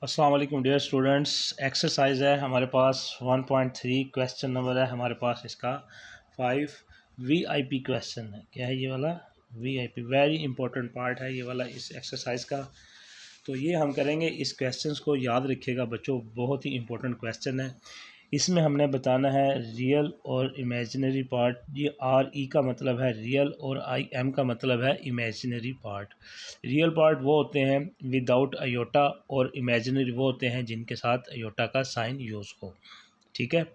अस्सलाम वालेकुम dear students. Exercise है हमारे पास 1.3 क्वेश्चन नंबर है हमारे पास इसका 5 वीआईपी क्वेश्चन है। क्या है ये वाला? वीआईपी वेरी इंपॉर्टेंट पार्ट है ये वाला इस एक्सरसाइज का। तो ये हम करेंगे, इस क्वेश्चंस को याद रखिएगा बच्चों, बहुत ही इंपॉर्टेंट क्वेश्चन है। इसमें हमने बताना है रियल और इमेजिनरी पार्ट। ये आर ई का मतलब है रियल और आई एम का मतलब है इमेजिनरी पार्ट। रियल पार्ट वो होते हैं विदाउट अयोटा और इमेजिनरी वो होते हैं जिनके साथ अयोटा का साइन यूज़ हो। ठीक है।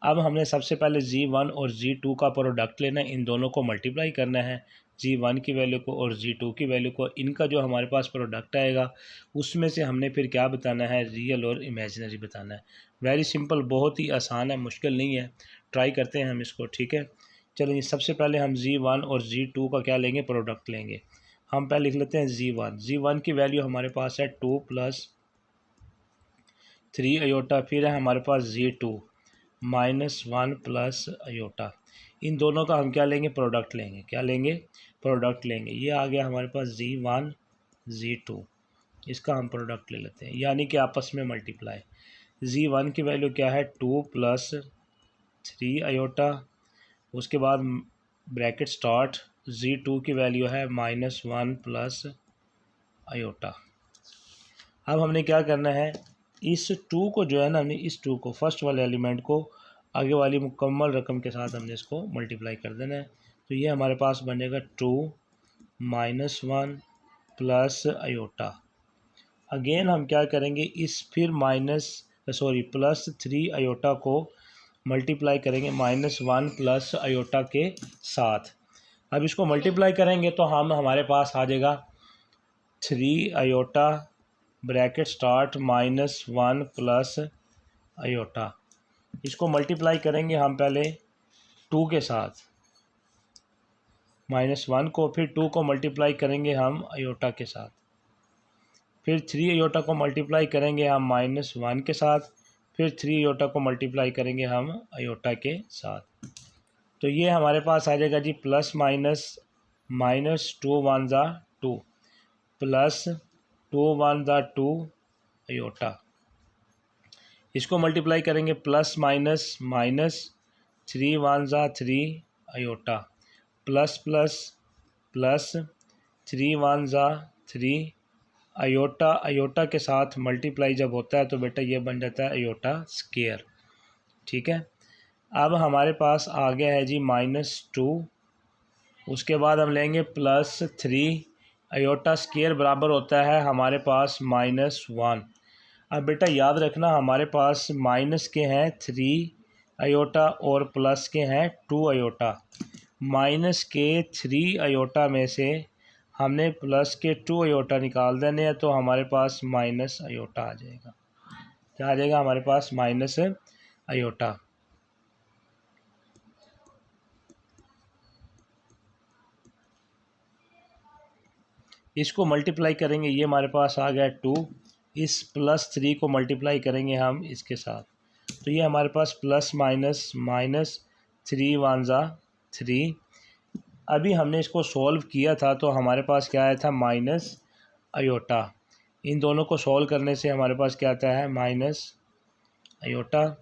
अब हमने सबसे पहले G1 और G2 का प्रोडक्ट लेना है, इन दोनों को मल्टीप्लाई करना है, G1 की वैल्यू को और G2 की वैल्यू को। इनका जो हमारे पास प्रोडक्ट आएगा उसमें से हमने फिर क्या बताना है, रियल और इमेजिनरी बताना है। वेरी सिंपल, बहुत ही आसान है, मुश्किल नहीं है। ट्राई करते हैं हम इसको। ठीक है, चलिए सबसे पहले हम G1 और G2 का क्या लेंगे, प्रोडक्ट लेंगे। हम पहले लिख लेते हैं G1 की वैल्यू हमारे पास है 2 + 3 अयोटा। फिर है हमारे पास G2 -1 + अयोटा। इन दोनों का हम क्या लेंगे, प्रोडक्ट लेंगे। क्या लेंगे, प्रोडक्ट लेंगे। ये आ गया हमारे पास G1 G2, इसका हम प्रोडक्ट ले लेते हैं, यानी कि आपस में मल्टीप्लाई। G1 की वैल्यू क्या है, 2 + 3 अयोटा। उसके बाद ब्रैकेट स्टार्ट, G2 की वैल्यू है -1 + अयोटा। अब हमने क्या करना है, इस 2 को जो है ना, हमने इस 2 को, फर्स्ट वाले एलिमेंट को आगे वाली मुकम्मल रकम के साथ हमने इसको मल्टीप्लाई कर देना है। तो ये हमारे पास बनेगा 2 -1 + अयोटा। अगेन हम क्या करेंगे, इस फिर +3 अयोटा को मल्टीप्लाई करेंगे -1 + अयोटा के साथ। अब इसको मल्टीप्लाई करेंगे तो हमारे पास आ जाएगा 3 अयोटा ब्रैकेट स्टार्ट -1 + अयोटा। इसको मल्टीप्लाई करेंगे हम पहले 2 के साथ, -1 को, फिर 2 को मल्टीप्लाई करेंगे हम अयोटा के साथ, फिर 3 अयोटा को मल्टीप्लाई करेंगे हम -1 के साथ, फिर 3 अयोटा को मल्टीप्लाई करेंगे हम अयोटा के साथ। तो ये हमारे पास आ जाएगा जी +- -2 1 ज़ा 2 +2 1 ज़ा 2 अयोटा। इसको मल्टीप्लाई करेंगे +-3 1 ज़ा 3 अयोटा, +++3 1 ज़ा 3 अयोटा। अयोटा के साथ मल्टीप्लाई जब होता है तो बेटा ये बन जाता है अयोटा स्क्वायर। ठीक है। अब हमारे पास आ गया है जी -2। उसके बाद हम लेंगे +3 अयोटा स्क्वायर बराबर होता है हमारे पास -1। अब बेटा याद रखना, हमारे पास माइनस के हैं 3 अयोटा और प्लस के हैं 2 अयोटा। माइनस के 3 अयोटा में से हमने प्लस के 2 अयोटा निकाल देने हैं, तो हमारे पास माइनस अयोटा आ जाएगा। क्या आ जाएगा हमारे पास, माइनस अयोटा। इसको मल्टीप्लाई करेंगे, ये हमारे पास आ गया 2। इस +3 को मल्टीप्लाई करेंगे हम इसके साथ, तो ये हमारे पास +-3 1 ज़ा 3। अभी हमने इसको सॉल्व किया था तो हमारे पास क्या आया था, माइनस अयोटा। इन दोनों को सॉल्व करने से हमारे पास क्या आता है, माइनस अयोटा।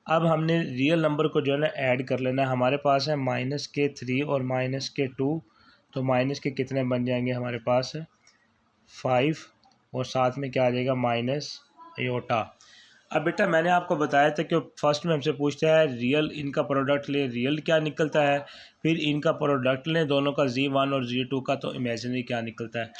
अब हमने रियल नंबर को जो है ना ऐड कर लेना है। हमारे पास है -3 और -2, तो माइनस के कितने बन जाएंगे हमारे पास, 5, और साथ में क्या आ जाएगा, माइनस अयोटा। अब बेटा मैंने आपको बताया था कि फर्स्ट में हमसे पूछता है रियल, इनका प्रोडक्ट ले, रियल क्या निकलता है, फिर इनका प्रोडक्ट लें दोनों का, G1 और G2 का, तो इमेजिनरी क्या निकलता है।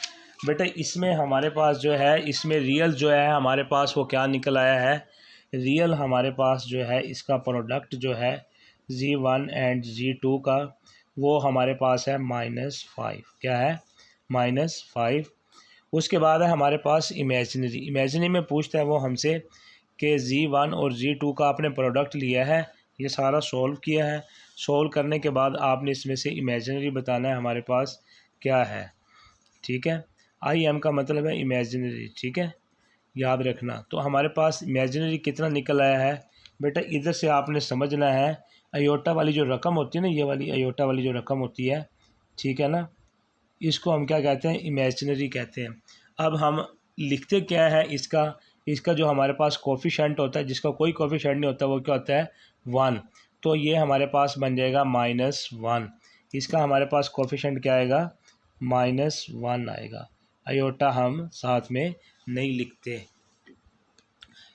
बेटा इसमें हमारे पास जो है, इसमें रियल जो है हमारे पास वो क्या निकल आया है, रियल हमारे पास जो है इसका प्रोडक्ट जो है G1 एंड G2 का, वो हमारे पास है -5। क्या है, -5। उसके बाद है हमारे पास इमेजिनरी। इमेजिनरी में पूछता है वो हमसे कि G1 और G2 का आपने प्रोडक्ट लिया है, ये सारा सॉल्व किया है। सॉल्व करने के बाद आपने इसमें से इमेजिनरी बताना है हमारे पास क्या है। ठीक है, IM का मतलब है इमेजिनरी। ठीक है, याद रखना। तो हमारे पास इमेजिनरी कितना निकल आया है बेटा, इधर से आपने समझना है, अयोटा वाली जो रकम होती है ना, ये वाली अयोटा वाली जो रकम होती है, ठीक है ना, इसको हम क्या कहते हैं, इमेजिनरी कहते हैं। अब हम लिखते क्या है इसका, इसका जो हमारे पास कोफिशेंट होता है, जिसका कोई कोफिशेंट नहीं होता, वो क्या होता है 1। तो ये हमारे पास बन जाएगा -1। इसका हमारे पास कोफिशेंट क्या आएगा, -1 आएगा। आयोटा हम साथ में नहीं लिखते।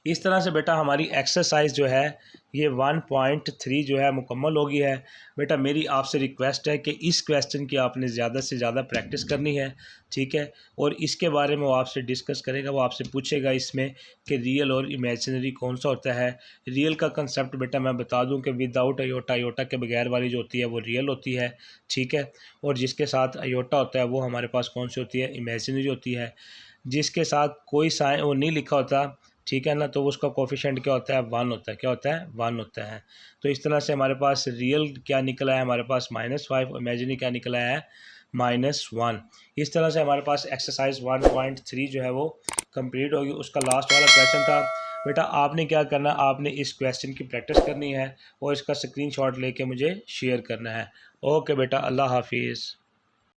इस तरह से बेटा हमारी एक्सरसाइज जो है ये 1.3 जो है मुकम्मल हो गई है। बेटा मेरी आपसे रिक्वेस्ट है कि इस क्वेश्चन की आपने ज़्यादा से ज़्यादा प्रैक्टिस करनी है, ठीक है। और इसके बारे में वो आपसे डिस्कस करेगा, वो आपसे पूछेगा इसमें कि रियल और इमेजिनरी कौन सा होता है। रियल का कंसेप्ट बेटा मैं बता दूं कि विदाउट अयोटा, अयोटा के बगैर वाली जो होती है वो रियल होती है, ठीक है। और जिसके साथ अयोटा होता है वो हमारे पास कौन सी होती है, इमेजिनरी होती है। जिसके साथ कोई साइन वो नहीं लिखा होता, ठीक है ना, तो उसका कोफिशेंट क्या होता है, 1 होता है। क्या होता है, 1 होता है। तो इस तरह से हमारे पास रियल क्या निकला है, हमारे पास -5, इमेजिनरी क्या निकला है, -1। इस तरह से हमारे पास एक्सरसाइज 1.3 जो है वो कंप्लीट होगी। उसका लास्ट वाला क्वेश्चन था। बेटा आपने क्या करना है, आपने इस क्वेश्चन की प्रैक्टिस करनी है और इसका स्क्रीनशॉट लेके मुझे शेयर करना है। ओके बेटा, अल्लाह हाफिज़।